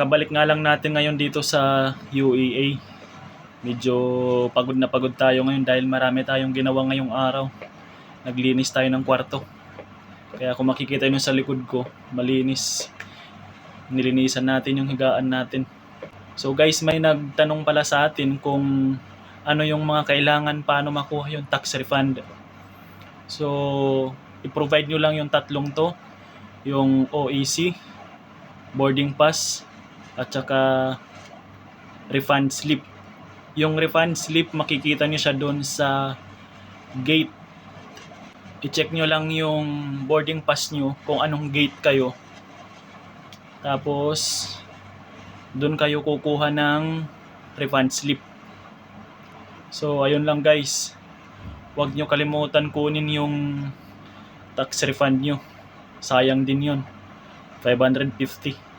Kakabalik nga lang natin ngayon dito sa UEA. Medyo pagod na pagod tayo ngayon dahil marami tayong ginawa ngayong araw. Naglinis tayo ng kwarto. Kaya kung makikita nyo sa likod ko, malinis. Nilinisan natin yung higaan natin. So guys, may nagtanong pala sa atin kung ano yung mga kailangan paano makuha yung tax refund. So, i-provide nyo lang yung tatlong to. Yung OEC, boarding pass, at saka refund slip. Yung refund slip, makikita nyo siya doon sa gate. I-check nyo lang yung boarding pass nyo kung anong gate kayo. Tapos, doon kayo kukuha ng refund slip. So, ayun lang guys. Huwag nyo kalimutan kunin yung tax refund nyo. Sayang din yun. 550.